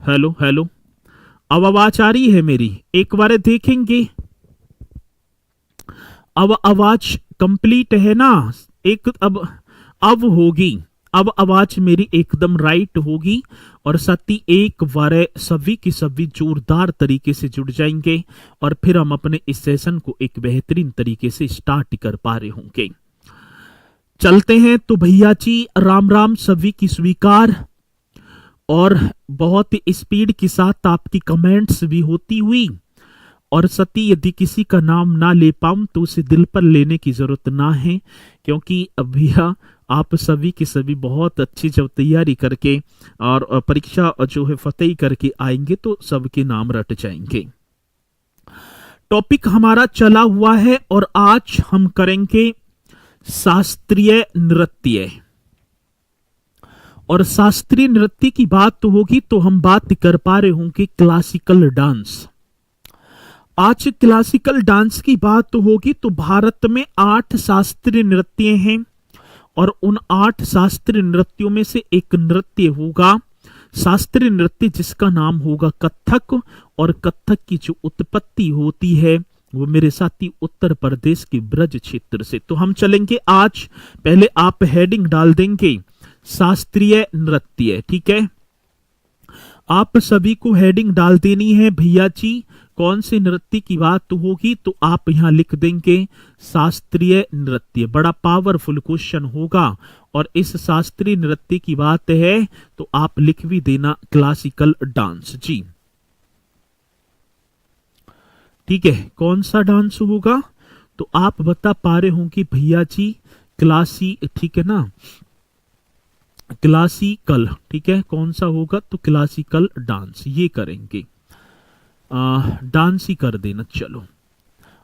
Hello hello, अब आवाज आ रही है मेरी? एक बार देखेंगे। अब आवाज कंप्लीट है ना? एक अब होगी। अब आवाज मेरी एकदम राइट होगी और साथ ही एक बार सभी की सभी जोरदार तरीके से जुड़ जाएंगे और फिर हम अपने इस सेशन को एक बेहतरीन तरीके से स्टार्ट कर पा रहे होंगे। चलते हैं तो भैया जी, राम राम सभी की स्वीकार। और बहुत ही स्पीड के साथ आपकी कमेंट्स भी होती हुई, और सती यदि किसी का नाम ना ले पाऊं तो उसे दिल पर लेने की जरूरत ना है, क्योंकि भैया आप सभी के सभी बहुत अच्छी जब तैयारी करके और परीक्षा जो है फतेह करके आएंगे तो सबके नाम रट जाएंगे। टॉपिक हमारा चला हुआ है और आज हम करेंगे शास्त्रीय नृत्य। और शास्त्रीय नृत्य की बात तो होगी तो हम बात कर पा रहे होंगे क्लासिकल डांस। आज क्लासिकल डांस की बात तो होगी तो भारत में 8 शास्त्रीय नृत्य हैं और उन 8 शास्त्रीय नृत्यों में से एक नृत्य होगा शास्त्रीय नृत्य जिसका नाम होगा कथक। और कथक की जो उत्पत्ति होती है वो मेरे साथी उत्तर प्रदेश के ब्रज क्षेत्र से। तो हम चलेंगे आज, पहले आप हेडिंग डाल देंगे शास्त्रीय नृत्य, ठीक है? आप सभी को हेडिंग डाल देनी है भैया जी। कौन से नृत्य की बात होगी तो आप यहां लिख देंगे शास्त्रीय नृत्य। बड़ा पावरफुल क्वेश्चन होगा और इस शास्त्रीय नृत्य की बात है तो आप लिख भी देना क्लासिकल डांस जी, ठीक है? कौन सा डांस होगा तो आप बता पा रहे होंगे भैया जी क्लासी, ठीक है ना? क्लासिकल, ठीक है? कौन सा होगा तो क्लासिकल डांस, ये करेंगे। डांस ही कर देना। चलो,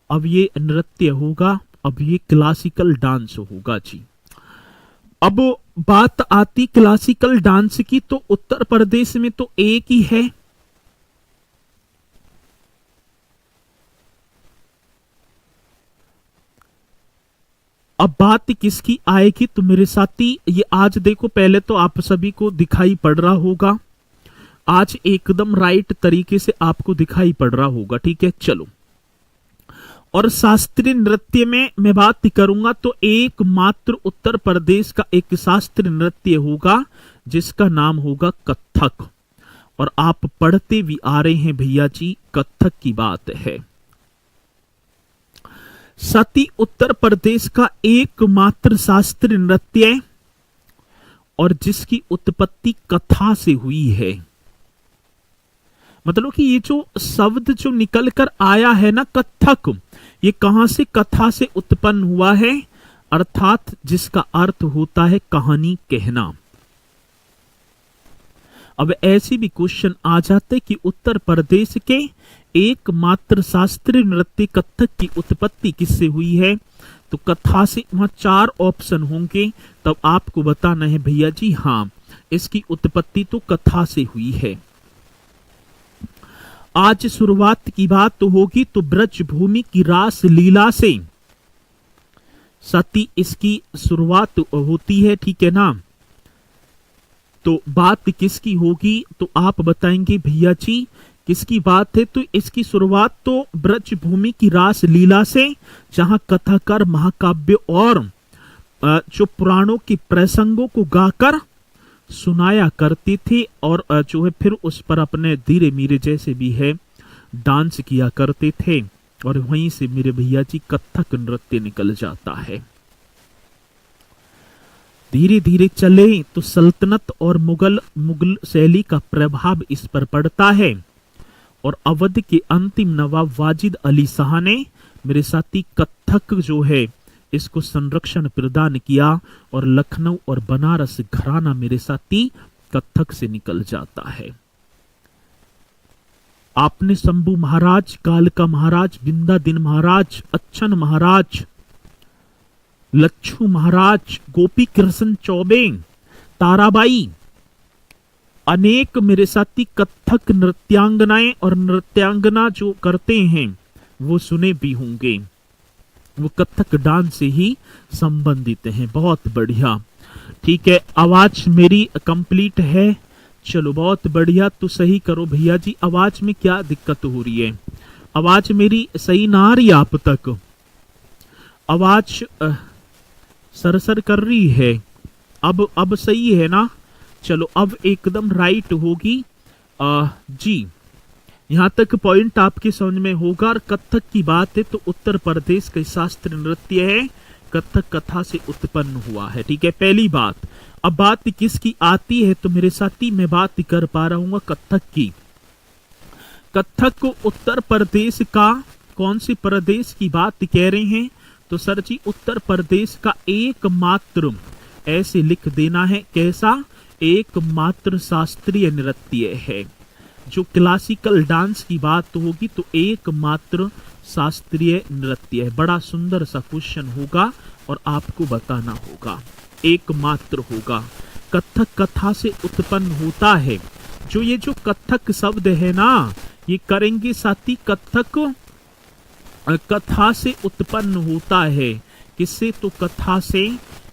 अब ये नृत्य होगा, अब ये क्लासिकल डांस होगा जी। अब बात आती क्लासिकल डांस की तो उत्तर प्रदेश में तो एक ही है। अब बात किसकी आएगी तो मेरे साथी ये आज देखो, पहले तो आप सभी को दिखाई पड़ रहा होगा, आज एकदम राइट तरीके से आपको दिखाई पड़ रहा होगा, ठीक है? चलो, और शास्त्रीय नृत्य में मैं बात करूंगा तो एकमात्र उत्तर प्रदेश का एक शास्त्रीय नृत्य होगा जिसका नाम होगा कथक। और आप पढ़ते भी आ रहे हैं भैया जी, कथक की बात है। सती उत्तर प्रदेश का एकमात्र शास्त्रीय नृत्य और जिसकी उत्पत्ति कथा से हुई है। मतलब कि ये जो शब्द जो निकल कर आया है ना कथक, ये कहां से? कथा से उत्पन्न हुआ है, अर्थात जिसका अर्थ होता है कहानी कहना। अब ऐसे भी क्वेश्चन आ जाते कि उत्तर प्रदेश के एकमात्र शास्त्रीय नृत्य कथक की उत्पत्ति किससे हुई है तो कथा से। वहां 4 ऑप्शन होंगे, तब आपको बताना है भैया जी हाँ इसकी उत्पत्ति तो कथा से हुई है। आज शुरुआत की बात तो होगी तो ब्रज भूमि की रास लीला से सती इसकी शुरुआत होती है, ठीक है ना? तो बात किसकी होगी तो आप बताएंगे भैया जी किसकी बात है तो इसकी शुरुआत तो ब्रज भूमि की रास लीला से, जहां कथाकार महाकाव्य और जो पुराणों के प्रसंगों को गाकर सुनाया करते थे और जो है फिर उस पर अपने धीरे मीरे जैसे भी है डांस किया करते थे, और वहीं से मेरे भैया जी कथक नृत्य निकल जाता है। धीरे धीरे चले तो सल्तनत और मुगल शैली का प्रभाव इस पर पड़ता है और अवध के अंतिम नवाब वाजिद अली शाह ने मेरे साथी कथक जो है इसको संरक्षण प्रदान किया और लखनऊ और बनारस घराना मेरे साथी कथक से निकल जाता है। आपने शंभू महाराज, कालका महाराज, बिंदादिन महाराज, अच्छन महाराज, लच्छू महाराज, गोपी कृष्ण चौबे, ताराबाई, अनेक मेरे साथी कथक नृत्यांगनाएं और नृत्यांगना जो करते हैं वो सुने भी होंगे, वो कथक डांस से ही संबंधित हैं। बहुत बढ़िया, ठीक है। आवाज मेरी कंप्लीट है चलो बहुत बढ़िया, तो सही करो भैया जी, आवाज में क्या दिक्कत हो रही है? आवाज मेरी सही ना आ रही आप तक? आवाज सरसर कर रही है। अब सही है ना? चलो अब एकदम राइट होगी। जी, यहाँ तक पॉइंट आपके समझ में होगा। और कथक की बात है तो उत्तर प्रदेश का शास्त्रीय नृत्य है, कथक कथा से उत्पन्न हुआ है। ठीक है, पहली बात। अब बात किसकी आती है तो मेरे साथी मैं बात कर पा रहा हूँ कथक की। कथक को उत्तर प्रदेश का कौन से प्रदेश की बात कह रहे हैं? तो सर जी उत्तर प्रदेश का एकमात्र, ऐसे लिख देना है, कैसा? एकमात्र शास्त्रीय नृत्य है। जो क्लासिकल डांस की बात होगी तो एकमात्र शास्त्रीय नृत्य है। बड़ा सुंदर सा क्वेश्चन होगा और आपको बताना होगा, एकमात्र होगा। कथक कथा से उत्पन्न होता है। जो ये जो कथक शब्द है ना, ये करेंगे साथी, कथक कथा से उत्पन्न होता है। किससे? तो कथा से।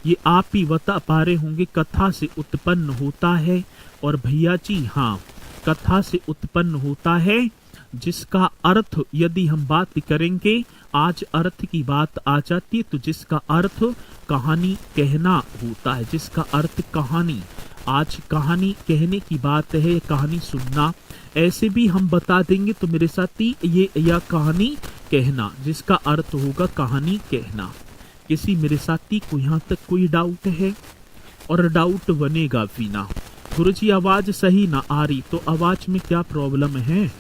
ये आप ही बता पा रहे होंगे, कथा से उत्पन्न होता है। और भैया जी हाँ, कथा से उत्पन्न होता है, जिसका अर्थ यदि हम बात करेंगे, आज अर्थ की बात आ जाती है, तो जिसका अर्थ कहानी कहना होता है, जिसका अर्थ कहानी, आज कहानी कहने की बात है, कहानी सुनना, ऐसे भी हम बता देंगे तो मेरे साथी ये या कहानी कहना, जिसका अर्थ होगा कहानी कहना। किसी मेरे साथी को यहाँ तक कोई डाउट है? और डाउट बनेगा भी ना। गुरुजी आवाज सही ना आ रही, तो आवाज में क्या प्रॉब्लम है?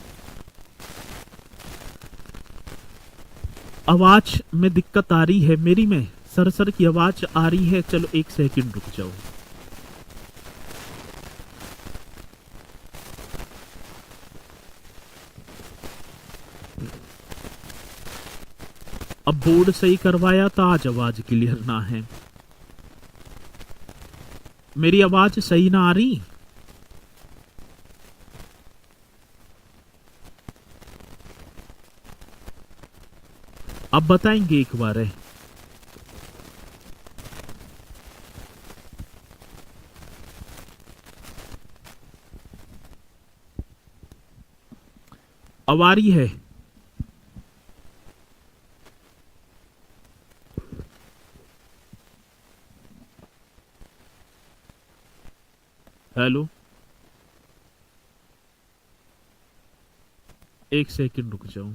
आवाज में दिक्कत आ रही है मेरी में, सरसर की आवाज आ रही है। चलो एक सेकंड रुक जाओ। अब बोर्ड सही करवाया था, आज आवाज क्लियर ना है। मेरी आवाज सही ना आ रही? अब बताएंगे एक बार है। अब आ रही है? हेलो, एक सेकंड रुक जाओ।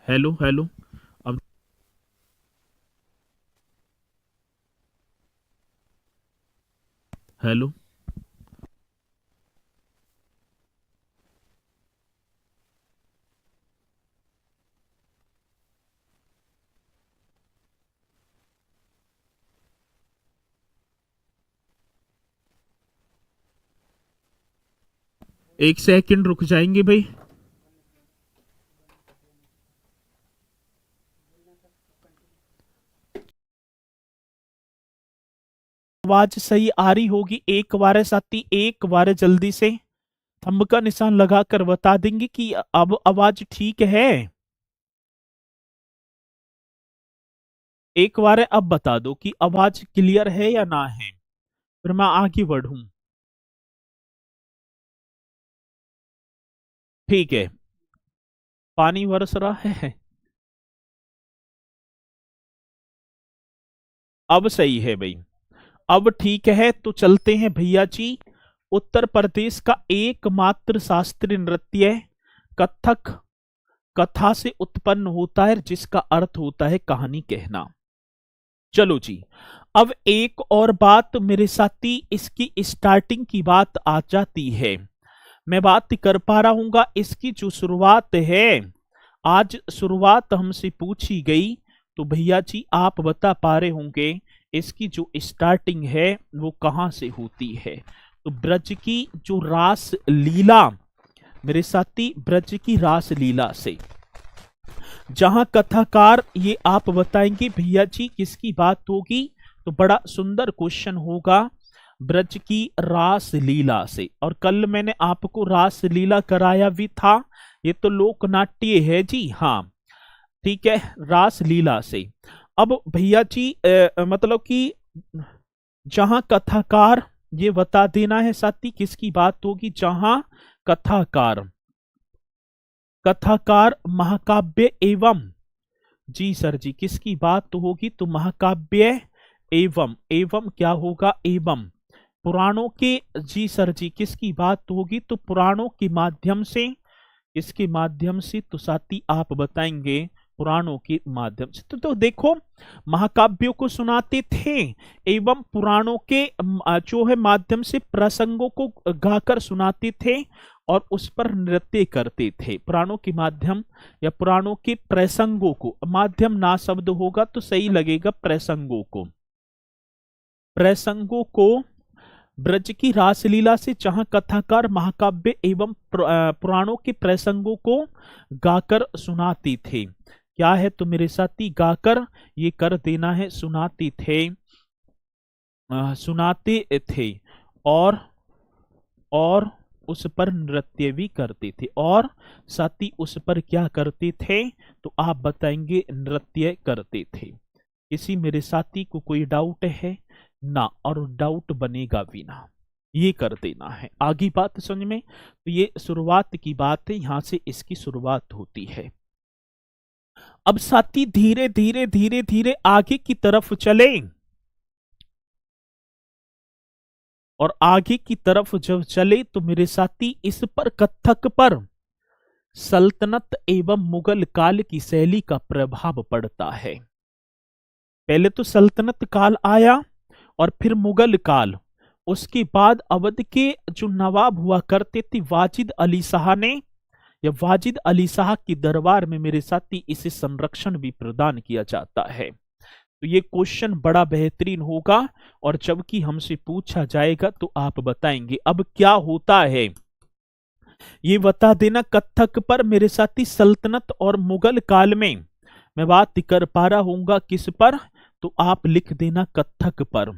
Hello hello. अब हेलो। एक सेकंड रुक जाएंगे भाई। आवाज सही आ रही होगी, एक बार साथी, एक बार जल्दी से थंब का निशान लगाकर बता देंगे कि अब आवाज ठीक है। एक बार अब बता दो कि आवाज क्लियर है या ना है, फिर मैं आगे बढ़ूं। ठीक है, पानी बरस रहा है, अब सही है भाई, अब ठीक है। तो चलते हैं भैया जी। उत्तर प्रदेश का एकमात्र शास्त्रीय नृत्य कथक कथा से उत्पन्न होता है, जिसका अर्थ होता है कहानी कहना। चलो जी, अब एक और बात मेरे साथी, इसकी स्टार्टिंग की बात आ जाती है। मैं बात कर पा रहा हूंगा इसकी जो शुरुआत है, आज शुरुआत हमसे पूछी गई, तो भैया जी आप बता पा रहे होंगे इसकी जो स्टार्टिंग है वो कहां से होती है। तो ब्रज की जो रास लीला, मेरे साथी, ब्रज की रास लीला से, जहां कथाकार, ये आप बताएंगे भैया जी किसकी बात होगी, तो बड़ा सुंदर क्वेश्चन होगा, ब्रज की रास लीला से। और कल मैंने आपको रास लीला कराया भी था, ये तो लोक नाट्य है जी, हाँ ठीक है, रास लीला से। अब भैया जी मतलब कि जहां कथाकार, ये बता देना है साथी किसकी बात होगी, जहां कथाकार, कथाकार महाकाव्य एवं, जी सर जी किसकी बात तो होगी, तो महाकाव्य एवं, एवं क्या होगा, एवं पुराणों के, जी सर जी किसकी बात तो होगी, तो पुराणों के माध्यम से, इसके माध्यम से, तो साथी आप बताएंगे पुराणों के माध्यम से। तो देखो, महाकाव्यों को सुनाते थे एवं पुराणों के जो है माध्यम से प्रसंगों को गाकर सुनाते थे और उस पर नृत्य करते थे। पुराणों के माध्यम या पुराणों के प्रसंगों को, माध्यम ना शब्द होगा तो सही लगेगा, प्रसंगों को, प्रसंगों को ब्रज की रासलीला से, जहां कथाकार महाकाव्य एवं पुराणों के प्रसंगों को गाकर सुनाते थे। क्या है तो मेरे साथी, गाकर ये कर देना है, सुनाते थे, सुनाते थे, और उस पर नृत्य भी करते थे, और साथी उस पर क्या करते थे, तो आप बताएंगे नृत्य करते थे। किसी मेरे साथी को कोई डाउट है ना, और डाउट बनेगा भी ना, ये कर देना है। आगे बात समझ में, तो ये शुरुआत की बात है, यहां से इसकी शुरुआत होती है। अब साथी धीरे धीरे धीरे धीरे आगे की तरफ चले, और आगे की तरफ जब चले तो मेरे साथी इस पर, कथक पर सल्तनत एवं मुगल काल की शैली का प्रभाव पड़ता है। पहले तो सल्तनत काल आया और फिर मुगल काल, उसके बाद अवध के जो नवाब हुआ करते थे वाजिद अली शाह ने, या वाजिद अली शाह के दरबार में मेरे साथी इसे संरक्षण भी प्रदान किया जाता है। तो ये क्वेश्चन बड़ा बेहतरीन होगा, और जबकि हमसे पूछा जाएगा तो आप बताएंगे। अब क्या होता है ये बता देना। कथक पर मेरे साथी सल्तनत और मुगल काल में मैं बात कर पा रहा हूंगा किस पर, तो आप लिख देना कथक पर,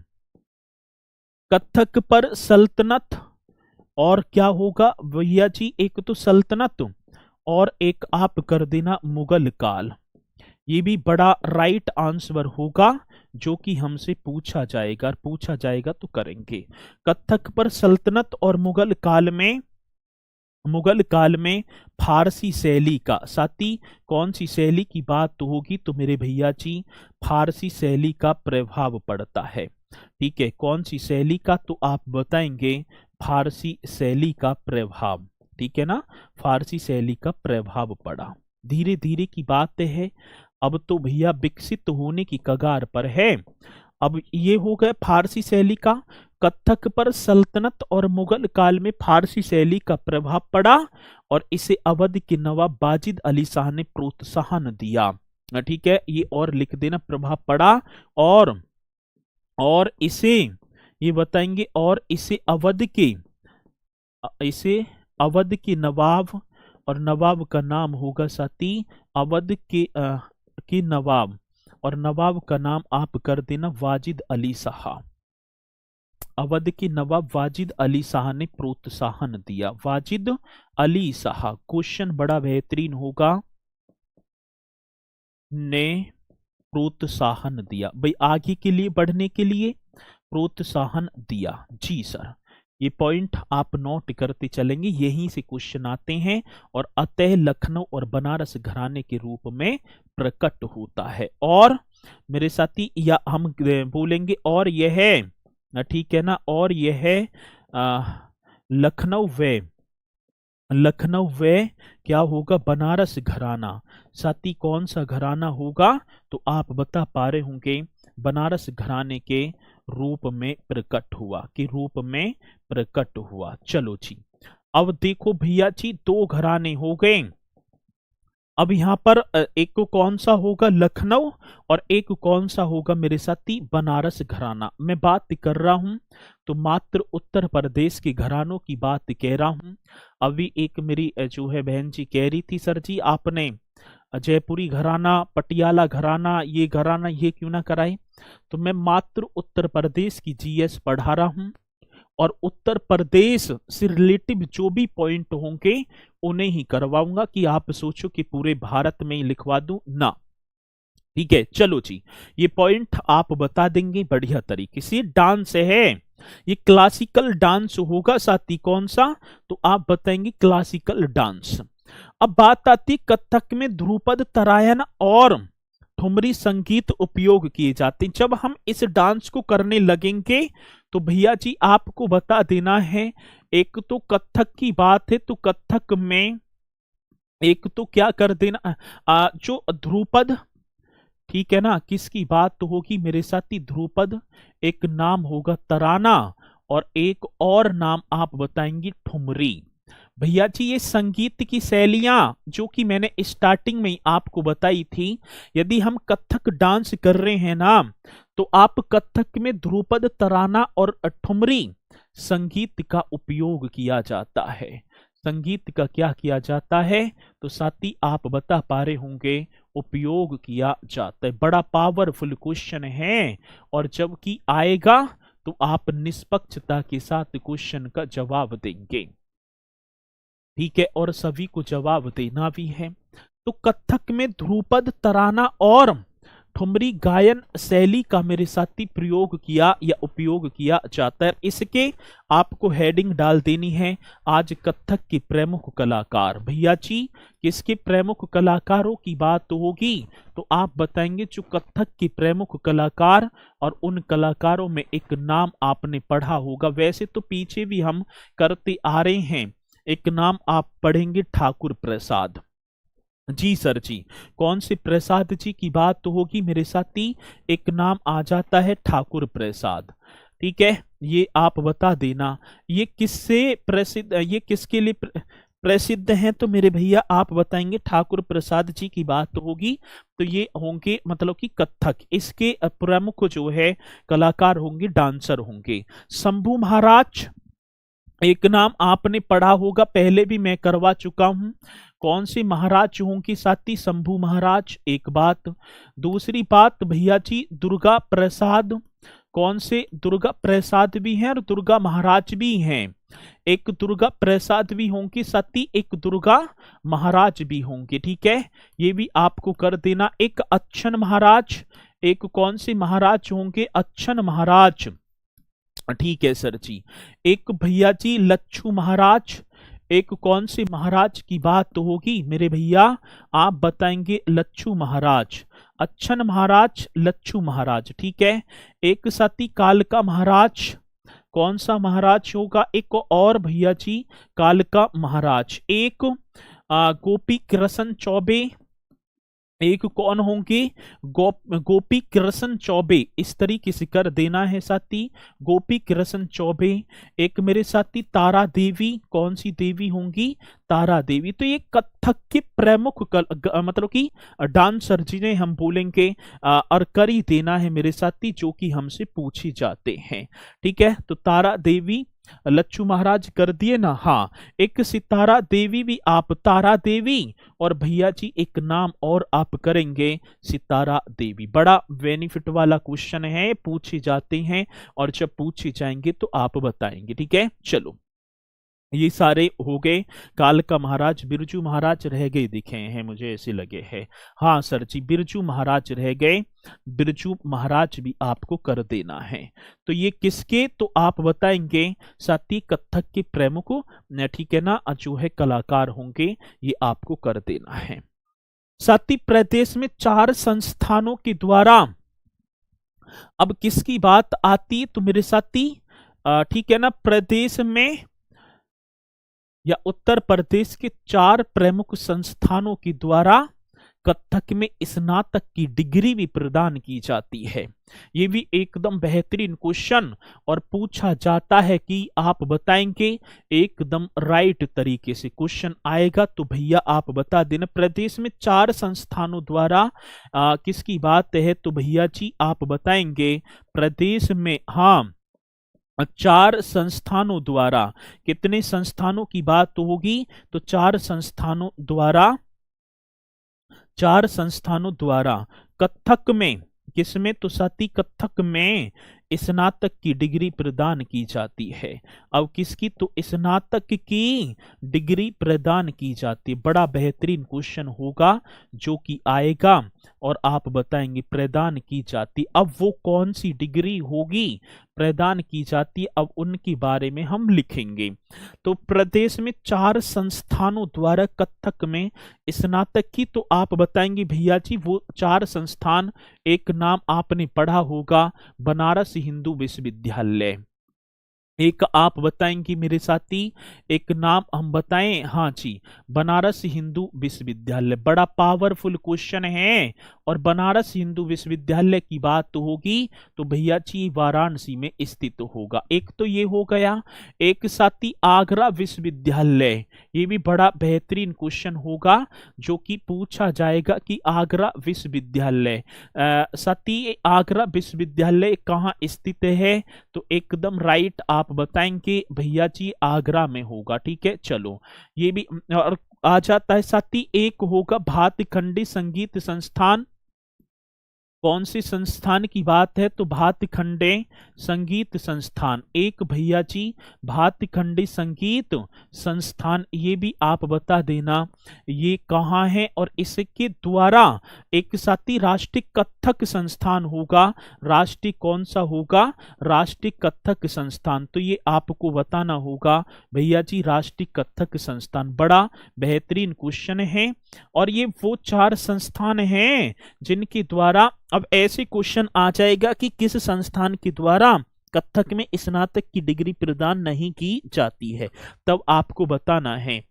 कथक पर सल्तनत, और क्या होगा भैया जी, एक तो सल्तनत और एक आप कर देना मुगल काल। ये भी बड़ा राइट आंसर होगा, जो कि हमसे पूछा जाएगा, पूछा जाएगा तो करेंगे। कथक पर सल्तनत और मुगल काल में, मुगल काल में फारसी शैली का, साथी कौन सी शैली की बात होगी, तो मेरे भैया जी फारसी शैली का प्रभाव पड़ता है। ठीक है, कौन सी शैली का, तो आप बताएंगे फारसी शैली का प्रभाव। ठीक है ना, फारसी शैली का प्रभाव पड़ा। धीरे धीरे की बात है, अब तो भैया विकसित होने की कगार पर है। अब ये हो गया फारसी शैली का। कथक पर सल्तनत और मुगल काल में फारसी शैली का प्रभाव पड़ा, और इसे अवध के नवाब वाजिद अली शाह ने प्रोत्साहन दिया। ठीक है, ये और लिख देना, प्रभाव पड़ा, और इसे ये बताएंगे, और इसे अवध के नवाब, और नवाब का नाम होगा साथी अवध के नवाब, और नवाब का नाम आप कर देना वाजिद अली शाह। अवध के नवाब वाजिद अली शाह ने प्रोत्साहन दिया, वाजिद अली शाह। क्वेश्चन बड़ा बेहतरीन होगा, ने प्रोत्साहन दिया, भाई आगे के लिए बढ़ने के लिए प्रोत्साहन दिया, जी सर। ये पॉइंट आप नोट करते चलेंगे, यहीं से क्वेश्चन आते हैं। और अतः लखनऊ और बनारस घराने के रूप में प्रकट होता है। और मेरे साथी या हम बोलेंगे और यह है, ठीक है ना, और यह है लखनऊ व क्या होगा, बनारस घराना। साथी कौन सा घराना होगा, तो आप बता पा रहे होंगे बनारस घराने के रूप में प्रकट हुआ, कि रूप में प्रकट हुआ। चलो जी, अब देखो भैया जी, दो घराने हो गए। अब यहां पर एक को कौन सा होगा, लखनऊ, और एक कौन सा होगा मेरे साथी, बनारस घराना। मैं बात कर रहा हूं तो मात्र उत्तर प्रदेश के घरानों की बात कह रहा हूं। अभी एक मेरी जो है बहन जी कह रही थी, सर जी आपने जयपुरी घराना, पटियाला घराना, ये घराना ये क्यों ना कराए। तो मैं मात्र उत्तर प्रदेश की जीएस पढ़ा रहा हूं, और उत्तर प्रदेश से रिलेटिव जो भी पॉइंट होंगे उन्हें ही करवाऊंगा, कि आप सोचो कि पूरे भारत में ही लिखवा दूं ना। ठीक है, चलो जी, ये पॉइंट आप बता देंगे बढ़िया तरीके से। डांस है, ये क्लासिकल डांस होगा साथी, कौन सा, तो आप बताएंगे क्लासिकल डांस। अब बात आती कथक में ध्रुपद, तरायन और ठुमरी संगीत उपयोग किए जाते हैं। जब हम इस डांस को करने लगेंगे तो भैया जी आपको बता देना है, एक तो कथक की बात है तो कथक में एक तो क्या कर देना, जो ध्रुपद, ठीक है ना, किसकी बात तो होगी मेरे साथी, ध्रुपद, एक नाम होगा तराना, और एक और नाम आप बताएंगे ठुमरी। भैया जी ये संगीत की शैलियां जो कि मैंने स्टार्टिंग में ही आपको बताई थी, यदि हम कथक डांस कर रहे हैं ना, तो आप कथक में ध्रुपद, तराना और ठुमरी संगीत का उपयोग किया जाता है। संगीत का क्या किया जाता है, तो साथी आप बता पा रहे होंगे उपयोग किया जाता है। बड़ा पावरफुल क्वेश्चन है, और जबकि आएगा तो आप निष्पक्षता के साथ क्वेश्चन का जवाब देंगे, ठीक है, और सभी को जवाब देना भी है। तो कथक में ध्रुपद, तराना और ठुमरी गायन शैली का मेरे साथी प्रयोग किया या उपयोग किया जाता है। इसके आपको हेडिंग डाल देनी है, आज कथक के प्रमुख कलाकार। भैया जी किसके प्रमुख कलाकारों की बात होगी, तो आप बताएंगे जो कथक के प्रमुख कलाकार, और उन कलाकारों में एक नाम आपने पढ़ा होगा, वैसे तो पीछे भी हम करते आ रहे हैं। एक नाम आप पढ़ेंगे ठाकुर प्रसाद जी। सर जी कौन से प्रसाद जी की बात तो होगी मेरे साथी, एक नाम आ जाता है ठाकुर प्रसाद, ठीक है, ये आप बता देना। ये किससे प्रसिद्ध, ये किसके लिए प्रसिद्ध हैं, तो मेरे भैया आप बताएंगे ठाकुर प्रसाद जी की बात तो होगी, तो ये होंगे मतलब कि कथक, इसके प्रमुख जो है कलाकार होंगे, डांसर होंगे। शंभू महाराज एक नाम आपने पढ़ा होगा, पहले भी मैं करवा चुका हूं। कौन सी महाराज होंगी साथी, शंभू महाराज, एक बात। दूसरी बात भैया जी दुर्गा प्रसाद, कौन से दुर्गा प्रसाद भी हैं और दुर्गा महाराज भी हैं। एक दुर्गा प्रसाद भी होंगी साथी, एक दुर्गा महाराज भी होंगे, ठीक है, ये भी आपको कर देना। एक अच्छन महाराज, एक कौन से महाराज होंगे, अच्छन महाराज, ठीक है सर जी। एक भैया जी लच्छू महाराज, एक कौन से महाराज की बात तो होगी मेरे भैया, आप बताएंगे लच्छू महाराज, अच्छन महाराज, लच्छू महाराज, ठीक है। एक साथी कालका महाराज, कौन सा महाराज होगा, एक और भैया जी कालका महाराज। एक गोपी कृष्ण चौबे, एक कौन होंगे, गोपी कृष्ण चौबे, इस तरीके से कर देना है साथी, गोपी कृष्ण चौबे। एक मेरे साथी तारा देवी, कौन सी देवी होंगी, तारा देवी। तो ये कथक के प्रमुख मतलब कि डांसर जिन्हें हम बोलेंगे और कर ही देना है मेरे साथी, जो कि हमसे पूछे जाते हैं, ठीक है। तो तारा देवी, लच्छू महाराज कर दिए ना, हाँ। एक सितारा देवी भी आप, तारा देवी, और भैया जी एक नाम और आप करेंगे सितारा देवी। बड़ा बेनिफिट वाला क्वेश्चन है, पूछे जाते हैं, और जब पूछे जाएंगे तो आप बताएंगे, ठीक है। चलो ये सारे हो गए। कालका महाराज, बिरजू महाराज रह गए दिखे हैं, मुझे ऐसे लगे हैं। हाँ सर जी, बिरजू महाराज रह गए, बिरजू महाराज भी आपको कर देना है। तो ये किसके, तो आप बताएंगे साथी कथक के प्रमुख, ठीक है ना, जो है कलाकार होंगे, ये आपको कर देना है। साथी प्रदेश में 4 संस्थानों के द्वारा अब किसकी बात आती, तो मेरे साथी ठीक है ना, प्रदेश में या उत्तर प्रदेश के 4 प्रमुख संस्थानों के द्वारा कथक में स्नातक की डिग्री भी प्रदान की जाती है। ये भी एकदम बेहतरीन क्वेश्चन और पूछा जाता है कि आप बताएंगे, एकदम राइट तरीके से क्वेश्चन आएगा तो भैया आप बता देना। प्रदेश में 4 संस्थानों द्वारा किसकी बात है, तो भैया जी आप बताएंगे प्रदेश में, हाँ 4 संस्थानों द्वारा, कितने संस्थानों की बात होगी, तो 4 संस्थानों द्वारा, 4 संस्थानों द्वारा कथक में, किसमें, तो साथी कथक में स्नातक की डिग्री प्रदान की जाती है। अब किसकी, तो स्नातक की डिग्री प्रदान की जाती है। बड़ा बेहतरीन क्वेश्चन होगा जो कि आएगा और आप बताएंगे प्रदान की जाती, अब वो कौन सी डिग्री होगी प्रदान की जाती, अब उनके बारे में हम लिखेंगे। तो प्रदेश में 4 संस्थानों द्वारा कथक में स्नातक की, तो आप बताएंगे भैया जी वो 4 संस्थान, एक नाम आपने पढ़ा होगा बनारस हिंदू विश्वविद्यालय, एक आप बताएंगे मेरे साथी, एक नाम हम बताएं, हाँ जी बनारस हिंदू विश्वविद्यालय। बड़ा पावरफुल क्वेश्चन है और बनारस हिंदू विश्वविद्यालय की बात तो होगी तो भैया जी वाराणसी में स्थित होगा। एक तो ये हो गया, एक साथी आगरा विश्वविद्यालय, ये भी बड़ा बेहतरीन क्वेश्चन होगा जो कि पूछा जाएगा कि आगरा विश्वविद्यालय, साथी आगरा विश्वविद्यालय कहाँ स्थित है, तो एकदम राइट आप बताएंगे भैया जी आगरा में होगा। ठीक है, चलो ये भी और आ जाता है साथी। एक होगा भातखंडी संगीत संस्थान, कौन सी संस्थान की बात है, तो भातखंडे संगीत संस्थान, एक भैया जी भातखंडी संगीत संस्थान, ये भी आप बता देना ये कहाँ है। और इसके द्वारा एक साथी राष्ट्रीय कथक संस्थान होगा, राष्ट्रीय कौन सा होगा, राष्ट्रीय कथक संस्थान, तो ये आपको बताना होगा भैया जी राष्ट्रीय कथक संस्थान। बड़ा बेहतरीन क्वेश्चन है और ये वो 4 संस्थान हैं जिनके द्वारा, अब ऐसे क्वेश्चन आ जाएगा कि किस संस्थान के द्वारा कथक में स्नातक की डिग्री प्रदान नहीं की जाती है, तब आपको बताना है।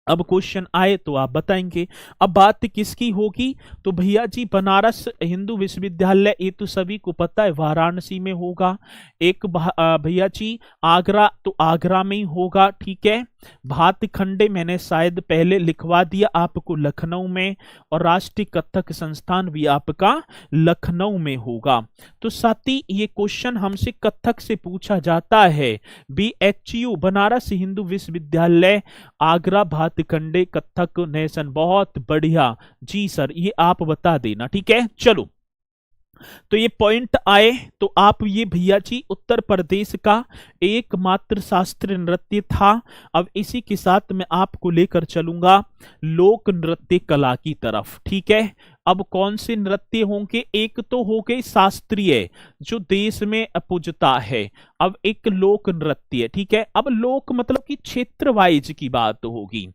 अब क्वेश्चन आए तो आप बताएंगे। अब बात किसकी होगी, तो भैया जी बनारस हिंदू विश्वविद्यालय, ये तो सभी को पता है वाराणसी में होगा। एक भैया जी आगरा, तो आगरा में ही होगा। ठीक है, भातखंडे मैंने शायद पहले लिखवा दिया आपको लखनऊ में, और राष्ट्रीय कथक संस्थान भी आपका लखनऊ में होगा। तो साथी ये क्वेश्चन हमसे कथक से पूछा जाता है, BHU बनारस हिंदू विश्वविद्यालय आगरा भातखंडे कथक नेशन, बहुत बढ़िया जी सर, ये आप बता देना। ठीक है, चलो तो ये पॉइंट आए तो आप ये भैया जी उत्तर प्रदेश का एकमात्र शास्त्रीय नृत्य था। अब इसी के साथ मैं आपको लेकर चलूंगा लोक नृत्य कला की तरफ। ठीक है, अब कौन से नृत्य होंगे, एक तो हो गए शास्त्रीय जो देश में पूजता है, अब एक लोक नृत्य। ठीक है, अब लोक मतलब कि क्षेत्र वाइज की बात होगी।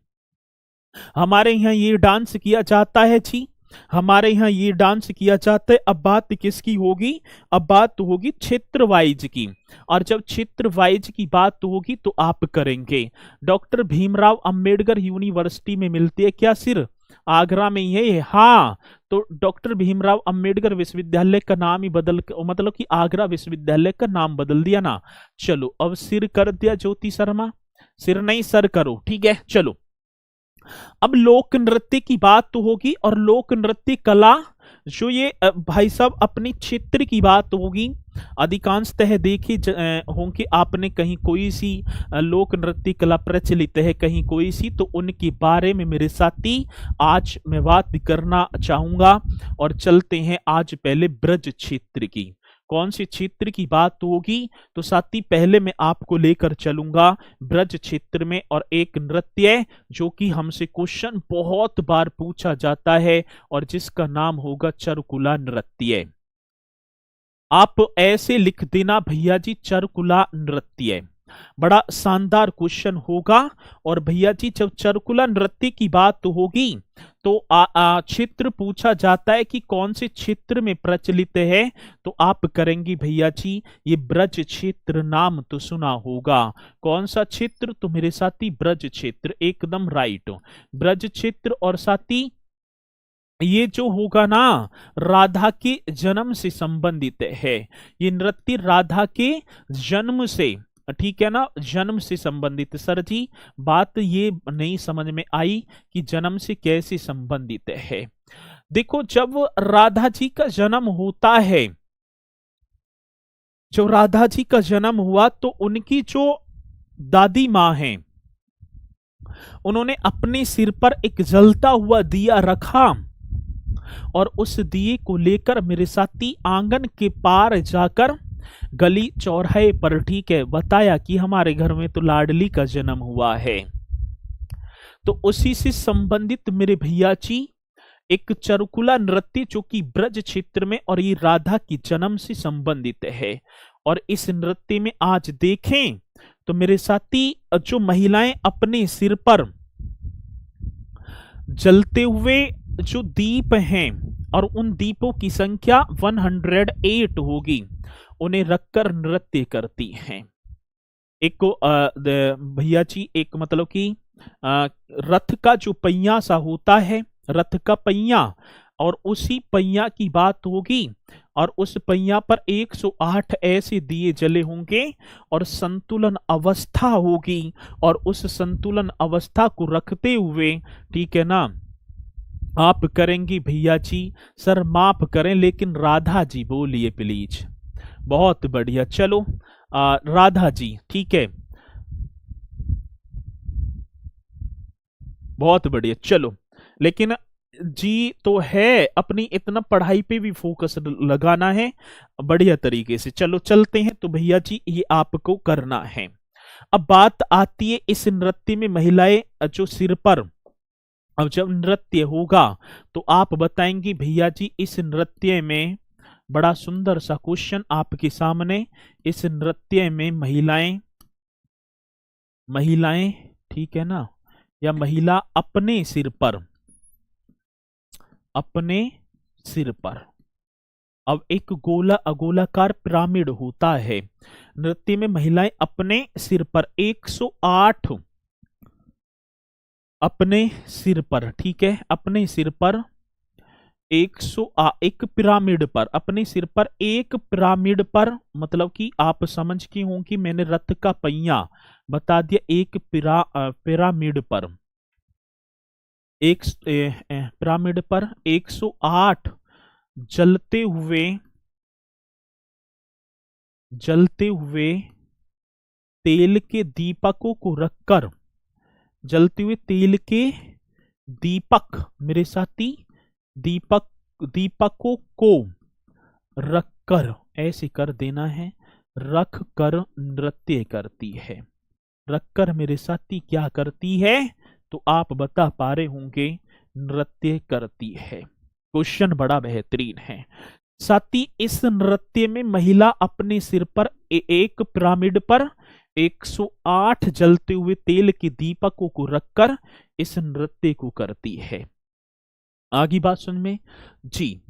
हमारे यहाँ ये डांस किया जाता है जी, हमारे यहाँ ये डांस किया जाता है। अब बात किसकी होगी, अब बात तो होगी क्षेत्र वाइज की, और जब क्षेत्र वाइज की बात तो होगी तो आप करेंगे। डॉक्टर भीमराव अंबेडकर यूनिवर्सिटी में मिलती है क्या सिर, आगरा में ही है। हाँ, तो डॉक्टर भीमराव अंबेडकर विश्वविद्यालय का नाम ही बदल, मतलब कि आगरा विश्वविद्यालय का नाम बदल दिया ना। चलो अब सिर कर दिया ज्योति शर्मा, सिर नहीं सर करो। ठीक है, चलो अब लोक नृत्य की बात तो होगी, और लोक नृत्य कला जो ये भाई साहब अपने क्षेत्र की बात होगी। अधिकांशतः देखी होंगे आपने कहीं कोई सी लोक नृत्य कला प्रचलित है, कहीं कोई सी, तो उनके बारे में मेरे साथी आज मैं बात करना चाहूंगा। और चलते हैं आज पहले ब्रज क्षेत्र की। कौन से क्षेत्र की बात होगी? तो साथी पहले मैं आपको लेकर चलूंगा ब्रज क्षेत्र में, और एक नृत्य जो कि हमसे क्वेश्चन बहुत बार पूछा जाता है और जिसका नाम होगा चरकुला नृत्य। आप ऐसे लिख देना भैया जी, चरकुला नृत्य। बड़ा शानदार क्वेश्चन होगा। और भैया जी जब चरकुला नृत्य की बात होगी तो क्षेत्र पूछा जाता है कि कौन से क्षेत्र में प्रचलित है, तो आप करेंगी भैया जी ये ब्रज क्षेत्र, नाम तो सुना होगा। कौन सा क्षेत्र? तो मेरे साथी ब्रज क्षेत्र, एकदम राइट, ब्रज क्षेत्र। और साथी ये जो होगा ना राधा के जन्म से संबंधित है, ये नृत्य राधा के जन्म से, ठीक है ना, जन्म से संबंधित। सर जी बात ये नहीं समझ में आई कि जन्म से कैसे संबंधित है। देखो जब राधा जी का जन्म होता है, जो राधा जी का जन्म हुआ तो उनकी जो दादी माँ हैं उन्होंने अपने सिर पर एक जलता हुआ दिया रखा और उस दिए को लेकर मेरे साथी आंगन के पार जाकर गली चौराहे पर, ठीक है, बताया कि हमारे घर में तो लाडली का जन्म हुआ है। तो उसी से संबंधित मेरे भैया जी एक चरकुला नृत्य जो कि ब्रज क्षेत्र में, और ये राधा की जन्म से संबंधित है। और इस नृत्य में आज देखें तो मेरे साथी जो महिलाएं अपने सिर पर जलते हुए जो दीप हैं और उन दीपों की संख्या 108 होगी, उन्हें रखकर नृत्य करती हैं। एक को भैया जी एक मतलब कि रथ का जो पहिया सा होता है, रथ का पहिया, और उसी पहिया की बात होगी और उस पहिया पर 108 ऐसे दिए जले होंगे और संतुलन अवस्था होगी। और उस संतुलन अवस्था को रखते हुए, ठीक है ना, आप करेंगी भैया जी, सर माफ करें लेकिन राधा जी बोलिए प्लीज। बहुत बढ़िया, चलो राधा जी, ठीक है, बहुत बढ़िया, चलो। लेकिन जी तो है, अपनी इतना पढ़ाई पे भी फोकस लगाना है बढ़िया तरीके से। चलो चलते हैं। तो भैया जी ये आपको करना है। अब बात आती है इस नृत्य में महिलाएं जो सिर पर, अब जब नृत्य होगा तो आप बताएंगी भैया जी इस नृत्य में, बड़ा सुंदर सा क्वेश्चन आपके सामने, इस नृत्य में महिलाएं, ठीक है ना, या महिला अपने सिर पर, अब एक गोलाकार पिरामिड होता है। नृत्य में महिलाएं अपने सिर पर 108, अपने सिर पर, ठीक है, अपने सिर पर 101 पिरामिड पर, अपने सिर पर एक पिरामिड पर, मतलब कि आप समझ की हों कि मैंने रथ का पहिया बता दिया, एक पिरामिड पर, एक पिरामिड पर 108 जलते हुए तेल के दीपकों को रखकर, जलते हुए तेल के दीपक, मेरे साथी दीपकों को रखकर, ऐसे कर देना है, रख कर नृत्य करती है। रखकर मेरे साथी क्या करती है? तो आप बता पा रहे होंगे, नृत्य करती है। क्वेश्चन बड़ा बेहतरीन है साथी। इस नृत्य में महिला अपने सिर पर एक पिरामिड पर 108 जलते हुए तेल के दीपकों को रखकर इस नृत्य को करती है। आगे बात समझ में? जी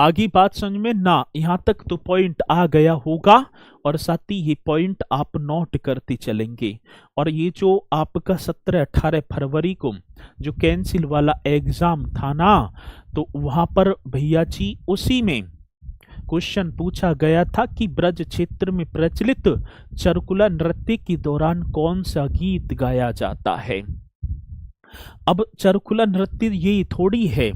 आगे बात समझ में ना? यहां तक तो पॉइंट आ गया होगा और साथ ही ये पॉइंट आप नोट करते चलेंगे। और ये जो आपका 17-18 फरवरी को जो कैंसिल वाला एग्जाम था ना, तो वहां पर भैया जी उसी में क्वेश्चन पूछा गया था कि ब्रज क्षेत्र में प्रचलित चरकुला नृत्य के दौरान कौन सा गीत गाया जाता है। अब चरकुला नृत्य ये थोड़ी है,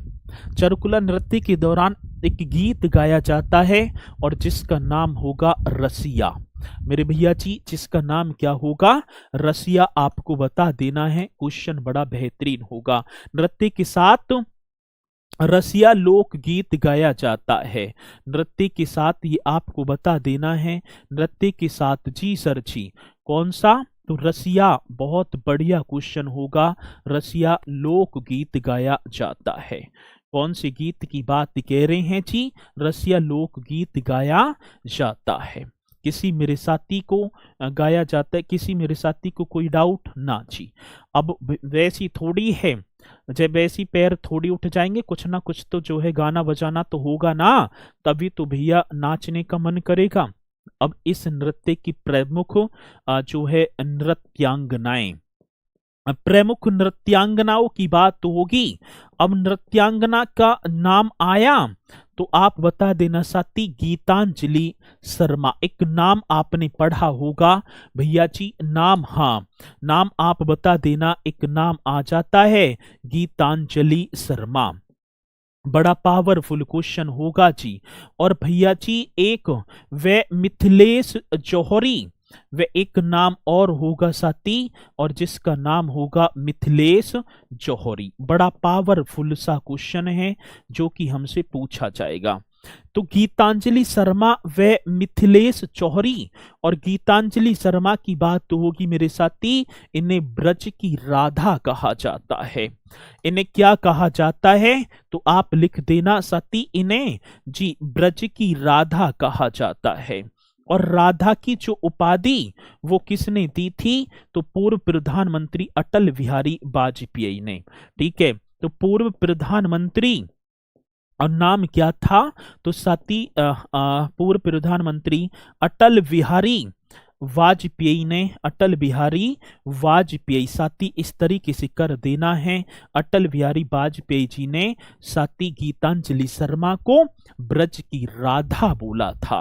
चरकुला नृत्य के दौरान एक गीत गाया जाता है और जिसका नाम होगा रसिया। मेरे भैया जी जिसका नाम क्या होगा? रसिया। आपको बता देना है, क्वेश्चन बड़ा बेहतरीन होगा। नृत्य के साथ रसिया लोकगीत गाया जाता है। नृत्य के साथ ये आपको बता देना है, नृत्य के साथ जी सर जी। कौन सा? तो रसिया, बहुत बढ़िया क्वेश्चन होगा। रसिया लोकगीत गाया जाता है। कौन से गीत की बात कह रहे हैं जी? रसिया लोकगीत गाया जाता है। किसी मेरे साथी को गाया जाता है, किसी मेरे साथी को कोई डाउट ना जी। अब वैसी थोड़ी है, जब वैसी पैर थोड़ी उठ जाएंगे, कुछ ना कुछ तो जो है गाना बजाना तो होगा ना, तभी तो भैया नाचने का मन करेगा। अब इस नृत्य की प्रमुख जो है नृत्यांगनाएं, प्रमुख नृत्यांगनाओं की बात तो होगी। अब नृत्यांगना का नाम आया तो आप बता देना साथी, गीतांजलि शर्मा। एक नाम आपने पढ़ा होगा भैया जी, नाम, हाँ नाम आप बता देना, एक नाम आ जाता है गीतांजलि शर्मा। बड़ा पावरफुल क्वेश्चन होगा जी। और भैया जी एक वे मिथिलेश जौहरी, वे एक नाम और होगा साथी, और जिसका नाम होगा मिथिलेश जौहरी। बड़ा पावरफुल सा क्वेश्चन है जो कि हमसे पूछा जाएगा। तो गीतांजलि शर्मा व मिथिलेश जौहरी, और गीतांजलि शर्मा की बात तो होगी मेरे साथी, इन्हें ब्रज की राधा कहा जाता है। इन्हें क्या कहा जाता है? तो आप लिख देना साथी, इन्हें जी ब्रज की राधा कहा जाता है। और राधा की जो उपाधि वो किसने दी थी? तो पूर्व प्रधानमंत्री अटल बिहारी वाजपेयी ने। ठीक है, तो पूर्व प्रधानमंत्री, और नाम क्या था? तो साथी पूर्व प्रधानमंत्री अटल बिहारी वाजपेयी ने, अटल बिहारी वाजपेयी। साथी इस तरीके से कर देना है, अटल बिहारी वाजपेयी जी ने साथी गीतांजलि शर्मा को ब्रज की राधा बोला था।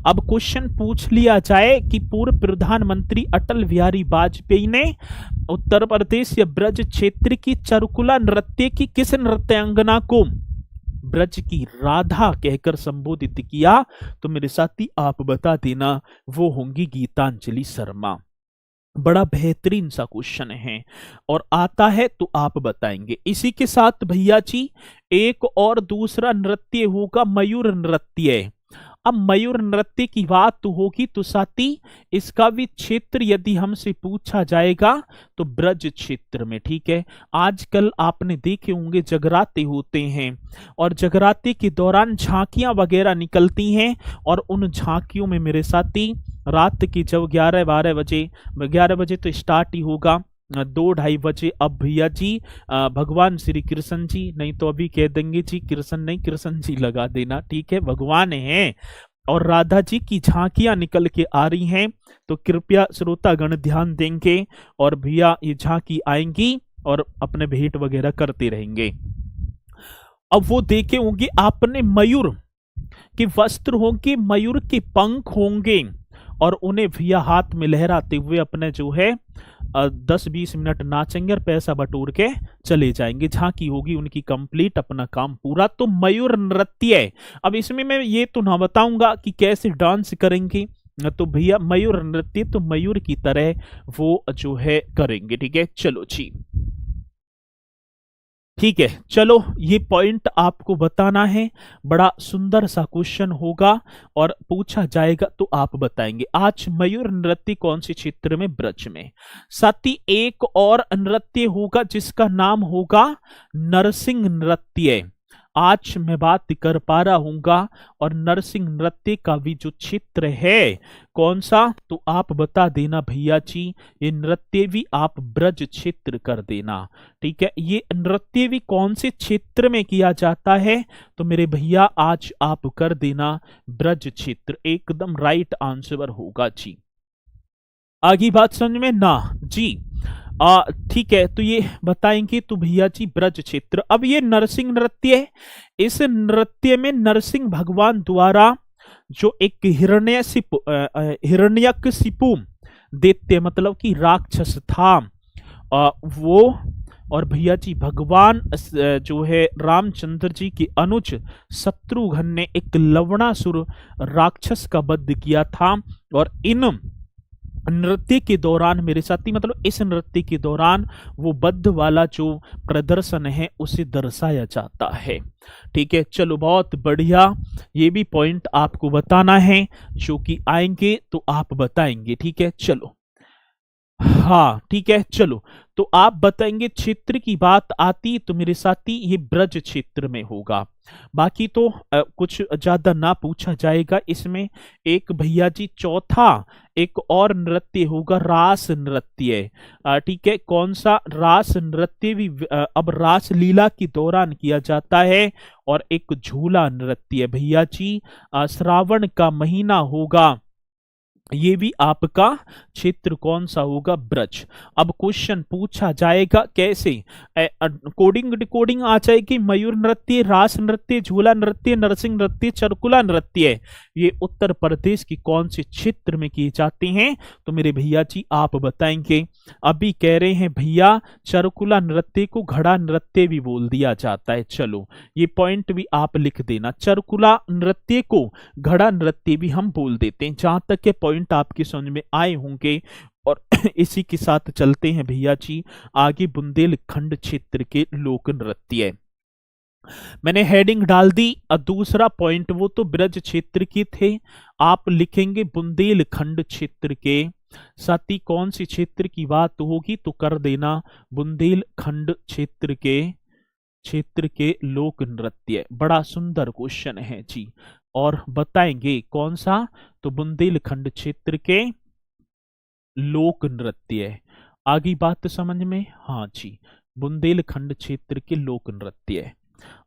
अब क्वेश्चन पूछ लिया जाए कि पूर्व प्रधानमंत्री अटल बिहारी वाजपेयी ने उत्तर प्रदेश या ब्रज क्षेत्र की चरुकुला नृत्य की किस नृत्यांगना को ब्रज की राधा कहकर संबोधित किया? तो मेरे साथी आप बता देना, वो होंगी गीतांजलि शर्मा। बड़ा बेहतरीन सा क्वेश्चन है और आता है तो आप बताएंगे। इसी के साथ भैया जी एक और दूसरा नृत्य होगा मयूर नृत्य। अब मयूर नृत्य की बात तो होगी तो साथी इसका भी क्षेत्र यदि हमसे पूछा जाएगा तो ब्रज क्षेत्र में। ठीक है, आजकल आपने देखे होंगे जगराते होते हैं और जगराते के दौरान झांकियां वगैरह निकलती हैं और उन झांकियों में मेरे साथी रात की जब 11 बजे तो स्टार्ट ही होगा, 2-2:30 बजे। अब भैया जी भगवान श्री कृष्ण जी, नहीं तो अभी कह देंगे जी कृष्ण नहीं, कृष्ण जी लगा देना। ठीक है, भगवान हैं और राधा जी की झांकियां निकल के आ रही हैं, तो कृपया श्रोतागण ध्यान देंगे और भैया ये झांकी आएंगी और अपने भेंट वगैरह करते रहेंगे। अब वो देखे होंगे आपने मयूर के वस्त्र होंगे, मयूर के पंख होंगे और उन्हें भैया हाथ में लहराते हुए अपने जो है 10-20 मिनट नाचेंगे और पैसा बटोर के चले जाएंगे। झांकी होगी उनकी कंप्लीट, अपना काम पूरा। तो मयूर नृत्य। अब इसमें मैं ये तो ना बताऊंगा कि कैसे डांस करेंगे, तो भैया मयूर नृत्य तो मयूर की तरह वो जो है करेंगे। ठीक है, चलो जी, ठीक है, चलो ये पॉइंट आपको बताना है। बड़ा सुंदर सा क्वेश्चन होगा और पूछा जाएगा तो आप बताएंगे। आज मयूर नृत्य कौन से क्षेत्र में? ब्रज में। साथ ही एक और नृत्य होगा जिसका नाम होगा नरसिंह नृत्य। आज मैं बात कर पा रहा हूंगा और नरसिंह नृत्य का भी जो क्षेत्र है कौन सा, तो आप बता देना भैया जी। ये नृत्य भी आप ब्रज क्षेत्र कर देना। ठीक है, ये नृत्य भी कौन से क्षेत्र में किया जाता है, तो मेरे भैया आज आप कर देना ब्रज क्षेत्र। एकदम राइट आंसर होगा जी। आगे बात समझ में ना जी? ठीक है, तो ये बताएंगे तो भैया जी ब्रज क्षेत्र। अब ये नरसिंह नृत्य है, इस नृत्य में नरसिंह भगवान द्वारा जो एक हिरण्यकशिपु दैत्य मतलब कि राक्षस था वो, और भैया जी भगवान जो है रामचंद्र जी के अनुज शत्रुघ्न ने एक लवणासुर राक्षस का वध किया था। और इन नृत्य के दौरान मेरे साथी, मतलब इस नृत्य के दौरान वो बद्ध वाला जो प्रदर्शन है उसे दर्शाया जाता है। ठीक है, चलो बहुत बढ़िया। ये भी पॉइंट आपको बताना है, जो कि आएंगे तो आप बताएंगे। ठीक है, चलो। हाँ ठीक है, चलो। तो आप बताएंगे, क्षेत्र की बात आती तो मेरे साथी ये ब्रज क्षेत्र में होगा। बाकी तो कुछ ज्यादा ना पूछा जाएगा इसमें। एक भैया जी चौथा, एक और नृत्य होगा रास नृत्य। ठीक है, कौन सा? रास नृत्य भी अब रास लीला के दौरान किया जाता है। और एक झूला नृत्य भैया जी श्रावण का महीना होगा। ये भी आपका क्षेत्र कौन सा होगा? ब्रज। अब क्वेश्चन पूछा जाएगा कैसे? कोडिंग डिकोडिंग आ जाएगी। मयूर नृत्य, रास नृत्य, झूला नृत्य, नरसिंह नृत्य, चरकुला नृत्य, ये उत्तर प्रदेश की कौन से क्षेत्र में किए जाते हैं? तो मेरे भैया जी आप बताएंगे। अभी कह रहे हैं भैया चरकुला नृत्य को घड़ा नृत्य भी बोल दिया जाता है। चलो ये पॉइंट भी आप लिख देना, चरकुला नृत्य को घड़ा नृत्य भी हम बोल देते हैं। जहां तक के पॉइंट आपकी समझ में आए होंगे। और इसी के साथ चलते हैं भैया जी आगे, बुंदेलखंड क्षेत्र के लोक नृत्य। मैंने हेडिंग डाल दी। दूसरा पॉइंट वो तो ब्रज क्षेत्र के थे, आप लिखेंगे बुंदेलखंड क्षेत्र के। साथ ही कौन सी क्षेत्र की बात होगी तो कर देना बुंदेलखंड क्षेत्र के लोक नृत्य। बड़ा सुंदर क्वेश्चन है जी। और बताएंगे कौन सा? तो बुंदेलखंड क्षेत्र के लोक नृत्य। आगे बात समझ में? हाँ जी, बुंदेलखंड क्षेत्र के लोक नृत्य।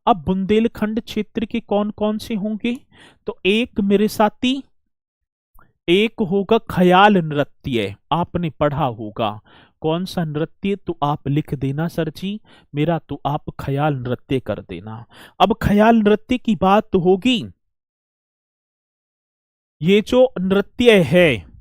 अब बुंदेलखंड क्षेत्र के कौन कौन से होंगे? तो एक मेरे साथी, एक होगा ख्याल नृत्य, आपने पढ़ा होगा। कौन सा नृत्य? तो आप लिख देना सर जी मेरा, तो आप ख्याल नृत्य कर देना। अब ख्याल नृत्य की बात होगी, ये जो नृत्य है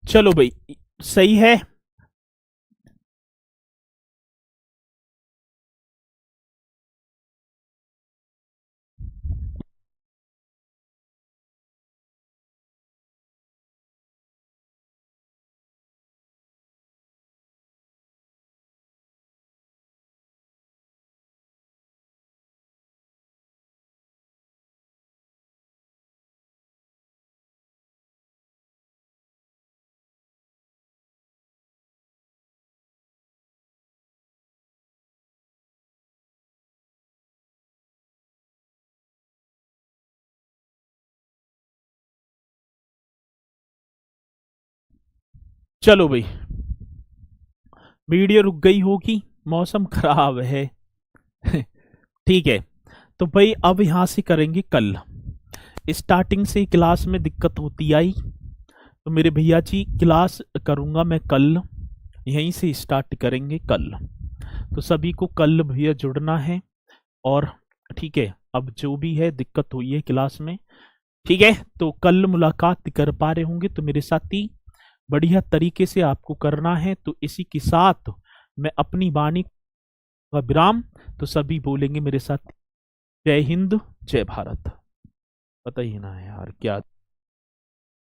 चलो भाई सही है। चलो भाई वीडियो रुक गई होगी, मौसम खराब है। ठीक है, तो भाई अब यहां से करेंगे कल। स्टार्टिंग से क्लास में दिक्कत होती आई, तो मेरे भैया जी क्लास करूंगा मैं कल, यहीं से स्टार्ट करेंगे कल। तो सभी को कल भैया जुड़ना है। और ठीक है, अब जो भी है दिक्कत हुई है क्लास में, ठीक है, तो कल मुलाकात कर पा रहे होंगे तो मेरे साथी बढ़िया तरीके से आपको करना है। तो इसी के साथ मैं अपनी वाणी का विराम, तो सभी बोलेंगे मेरे साथ, जय हिंद जय भारत। पता ही ना है यार क्या